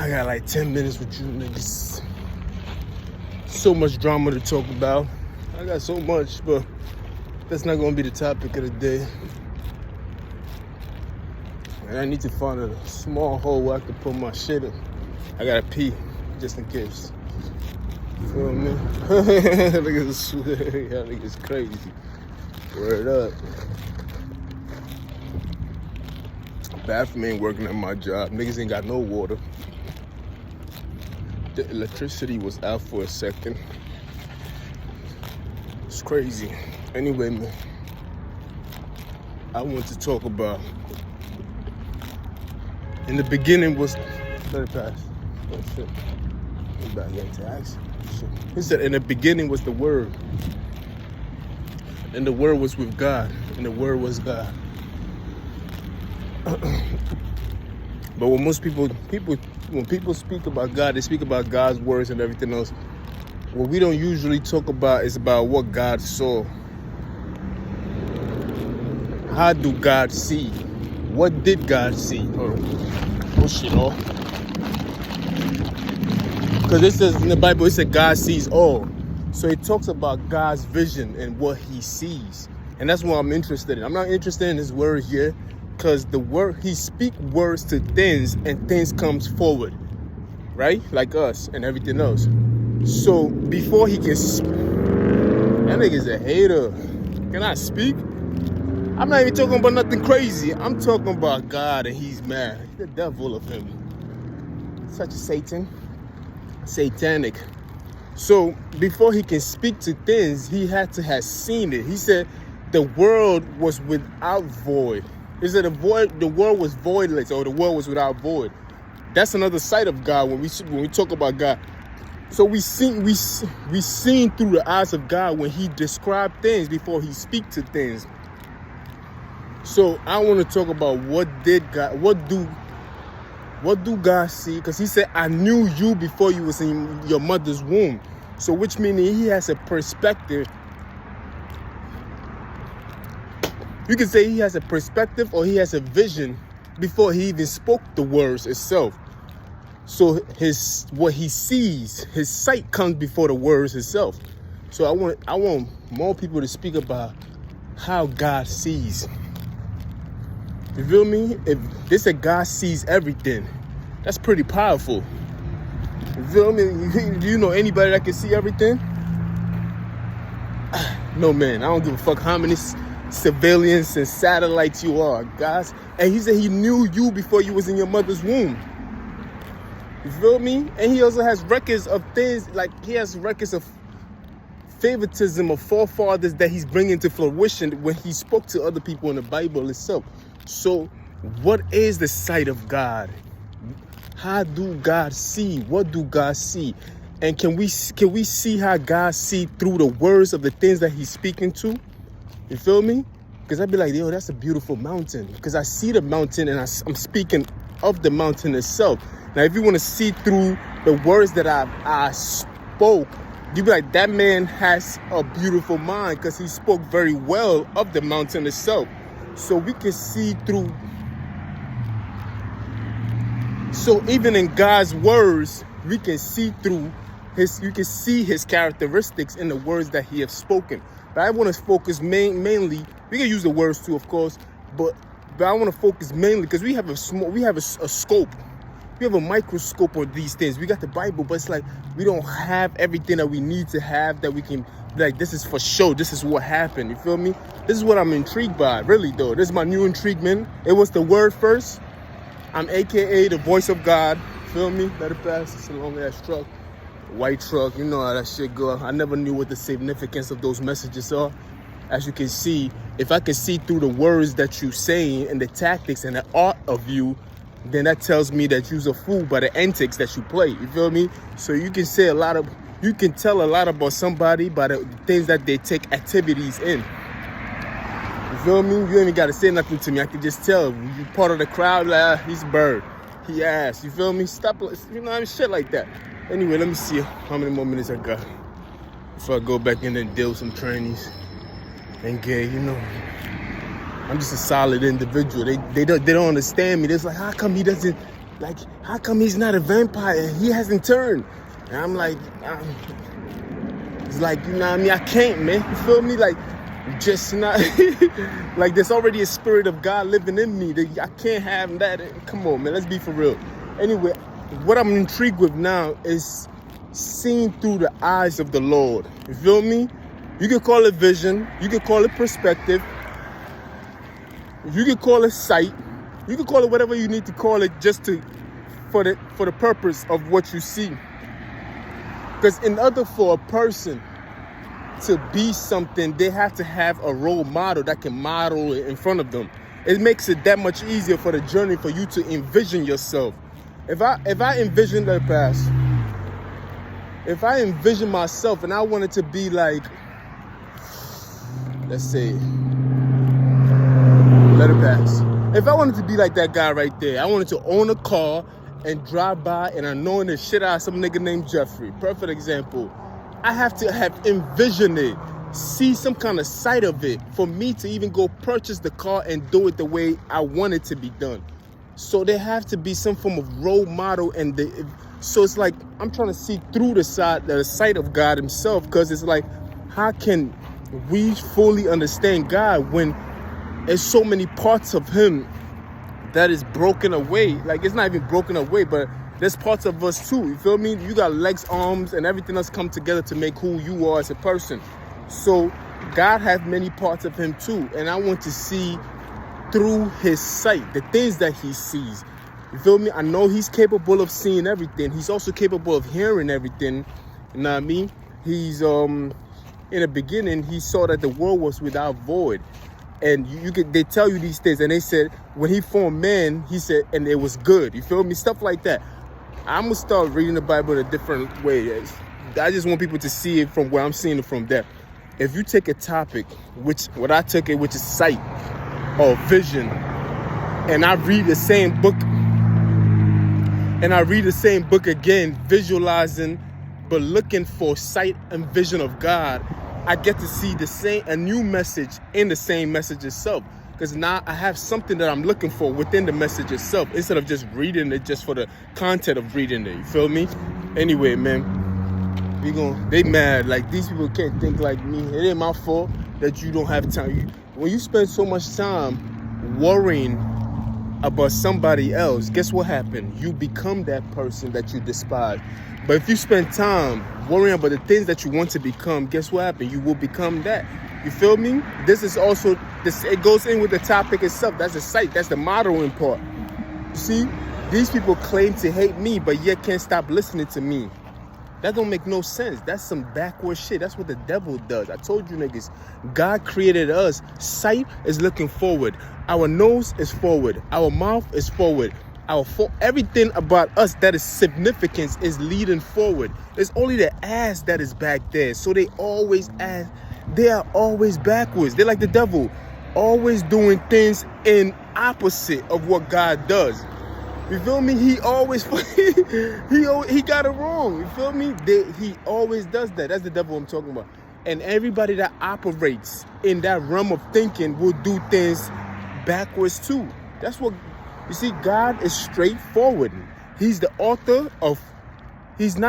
I got like 10 minutes with you niggas. So much drama to talk about. I got so much, but that's not gonna be the topic of the day. And I need to find a small hole where I can put my shit in. I gotta pee, just in case. You feel me? Niggas niggas crazy. Word up. Bathroom ain't working at my job. Niggas ain't got no water. The electricity was out for a second. It's crazy. Anyway, man, I want to talk about, in the beginning was, let it pass. Oh shit. I'm about to get into action. Shit. He said, in the beginning was the Word. And the Word was with God. And the Word was God. But when most people when people speak about God, they speak about God's words and everything else. What we don't usually talk about is about what God saw. How do God see? What did God see? Oh shit, all. Because it says in the Bible, it said God sees all. So it talks about God's vision and what he sees. And that's what I'm interested in. I'm not interested in his words yet. Because the word, he speak words to things and things comes forward, right? Like us and everything else. So before he can speak, that nigga's a hater. Can I speak? I'm not even talking about nothing crazy. I'm talking about God and he's mad. The devil of him. Such a Satan. Satanic. So before he can speak to things, he had to have seen it. He said the world was without void. He said the world was voidless, or the world was without void. That's another side of God when we talk about God. So we seen through the eyes of God when he described things before he speak to things. So I want to talk about what do God see? Because he said, I knew you before you was in your mother's womb. So which means he has a perspective. You can say he has a perspective or he has a vision before he even spoke the words itself. So what he sees, his sight comes before the words itself. So I want more people to speak about how God sees. You feel me? If they say God sees everything, that's pretty powerful. You feel me? Do you know anybody that can see everything? No, man. I don't give a fuck how many civilians and satellites you are, guys. And he said he knew you before you was in your mother's womb. You feel me? And he also has records of things, like he has records of favoritism of forefathers that he's bringing to fruition when he spoke to other people in the Bible itself. So what is the sight of God? How do God see? What do God see? And can we see how God see through the words of the things that he's speaking to? You feel me? Because I'd be like, yo, that's a beautiful mountain. Because I see the mountain and I'm speaking of the mountain itself. Now, if you want to see through the words that I spoke, you'd be like, that man has a beautiful mind because he spoke very well of the mountain itself. So we can see through. So even in God's words, we can see through you can see his characteristics in the words that he has spoken. But I want to focus mainly. We can use the words too, of course, but I want to focus mainly because we have a scope. We have a microscope on these things. We got the Bible, but it's like we don't have everything that we need to have that we can be like, this is for sure. This is what happened. You feel me? This is what I'm intrigued by, really, though. This is my new intriguement. It was the word first. I'm AKA the voice of God. Feel me? Let it pass. It's a long ass truck. White truck. You know how that shit go. I never knew what the significance of those messages are. As you can see, if I can see through the words that you're saying and the tactics and the art of you, then that tells me that you're a fool by the antics that you play. You feel me? So you can say you can tell a lot about somebody by the things that they take activities in. You feel me? You ain't even got to say nothing to me. I can just tell. You part of the crowd, like, he's a bird. He ass. You feel me? Stop. You know, shit like that. Anyway, let me see how many more minutes I got before I go back in and deal with some trainees and gay, you know. I'm just a solid individual. They don't understand me. They're like, how come he doesn't Like, how come he's not a vampire and he hasn't turned? And I'm like, it's like, you know what I mean? I can't, man. You feel me? Like, just not, like, there's already a spirit of God living in me. I can't have that. Come on, man. Let's be for real. Anyway, what I'm intrigued with now is seeing through the eyes of the Lord. You feel me? You could call it vision. You could call it perspective. You could call it sight. You could call it whatever you need to call it, just for the purpose of what you see. Because in order for a person to be something, they have to have a role model that can model it in front of them. It makes it that much easier for the journey for you to envision yourself. If I envision the past, if I envision myself and I wanted to be like, let's say, let it pass. If I wanted to be like that guy right there, I wanted to own a car and drive by and annoy the shit out of some nigga named Jeffrey. Perfect example. I have to have envisioned it, see some kind of sight of it for me to even go purchase the car and do it the way I want it to be done. So there have to be some form of role model, so it's like I'm trying to see through the sight of God himself, because it's like, how can we fully understand God when there's so many parts of him that is broken away? Like, it's not even broken away, but there's parts of us too. You feel me? You got legs, arms, and everything else come together to make who you are as a person. So God has many parts of him too. And I want to see through his sight, the things that he sees. You feel me? I know he's capable of seeing everything. He's also capable of hearing everything. You know what I mean? He's, in the beginning, he saw that the world was without void. And they tell you these things, and they said, when he formed man, he said, and it was good. You feel me? Stuff like that. I'm going to start reading the Bible in a different way. I just want people to see it from where I'm seeing it from there. If you take a topic, which is sight or vision, and I read the same book, again, visualizing, but looking for sight and vision of God, I get to see a new message in the same message itself. Because now I have something that I'm looking for within the message itself, instead of just reading it just for the content of reading it. You feel me? Anyway, man, they mad. Like, these people can't think like me. It ain't my fault that you don't have time. When you spend so much time worrying about somebody else, guess what happened? You become that person that you despise. But if you spend time worrying about the things that you want to become, guess what happened? You will become that. You feel me? This is also, it goes in with the topic itself. That's the sight. That's the modeling part. You see, these people claim to hate me, but yet can't stop listening to me. That don't make no sense. That's some backward shit. That's what the devil does. I told you niggas, God created us. Sight is looking forward. Our nose is forward. Our mouth is forward. Everything about us that is significance is leading forward. It's only the ass that is back there. So they are always backwards. They're like the devil, always doing things in opposite of what God does. You feel me? He always he got it wrong. You feel me? He always does that. That's the devil I'm talking about. And everybody that operates in that realm of thinking will do things backwards too. That's what you see. God is straightforward. He's not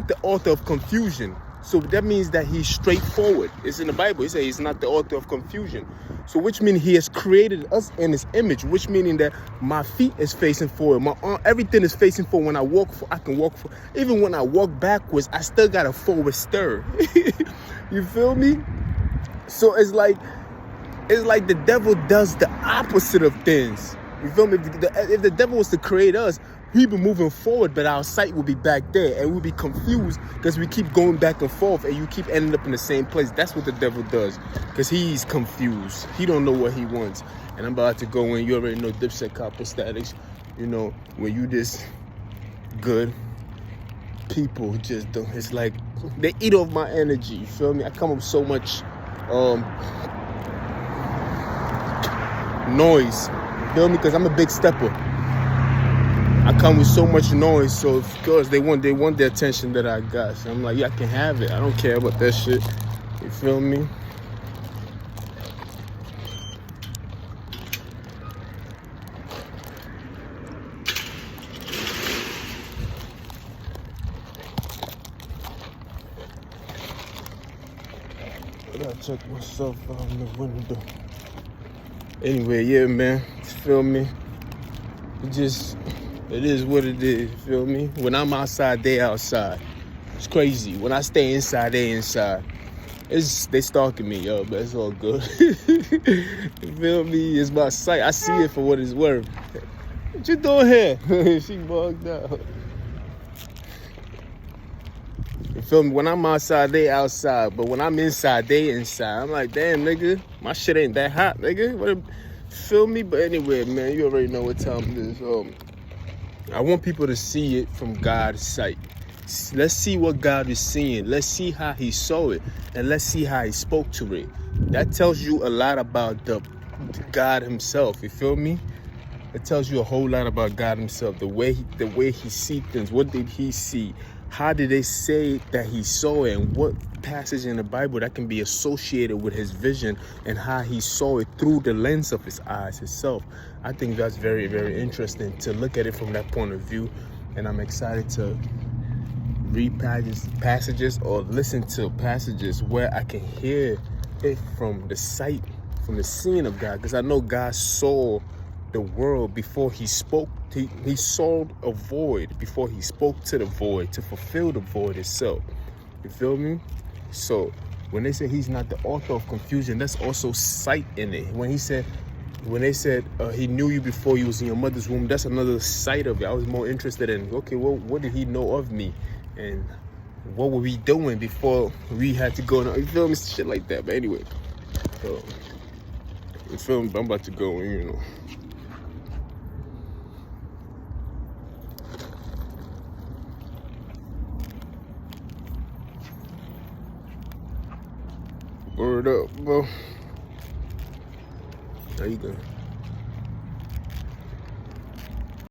the author of confusion. So that means that he's straightforward. It's in the Bible. He says he's not the author of confusion. So which means he has created us in his image, which meaning that my feet is facing forward. My arm, everything is facing forward. When I walk, I can walk forward. Even when I walk backwards, I still got a forward stir. You feel me? So it's like the devil does the opposite of things. You feel me? If the devil was to create us, we'd be moving forward, but our sight will be back there, and we'll be confused because we keep going back and forth, and you keep ending up in the same place. That's what the devil does, because he's confused. He don't know what he wants. And I'm about to go in. You already know Dipset Copper Statics. You know, when you this good, people just don't. It's like they eat off my energy. You feel me? I come up with so much noise. You feel me? Because I'm a big stepper. I come with so much noise, so of course they want the attention that I got. So I'm like, yeah, I can have it. I don't care about that shit. You feel me? check myself out in the window. Anyway, yeah, man. Feel me? It is what it is. Feel me? When I'm outside, they outside. It's crazy. When I stay inside, they inside. They stalking me, yo, but it's all good. You feel me? It's my sight. I see it for what it's worth. What you doing here? She bugged out. You feel me? When I'm outside, they outside. But when I'm inside, they inside. I'm like, damn, nigga, my shit ain't that hot, nigga. Feel me? But anyway, man, you already know what time it is. I want people to see it from God's sight. Let's see what God is seeing. Let's see how he saw it. And let's see how he spoke to it. That tells you a lot about the God himself. You feel me? It tells you a whole lot about God himself. The way he sees things. What did he see? How did they say that he saw it? And what passage in the Bible that can be associated with his vision and how he saw it through the lens of his eyes himself. I think that's very, very interesting to look at it from that point of view. And I'm excited to read passages or listen to passages where I can hear it from the sight, from the seeing of God. Because I know God saw the world before he spoke. He saw a void before he spoke to the void to fulfill the void itself. You feel me? So when they say he's not the author of confusion, that's also sight in it. When they said he knew you before you was in your mother's womb, that's another side of it. I was more interested in, okay, well, what did he know of me? And what were we doing before we had to go? You feel me? Shit like that. But anyway, so, you feel me? I'm about to go, you know. Word up, bro. How you doing?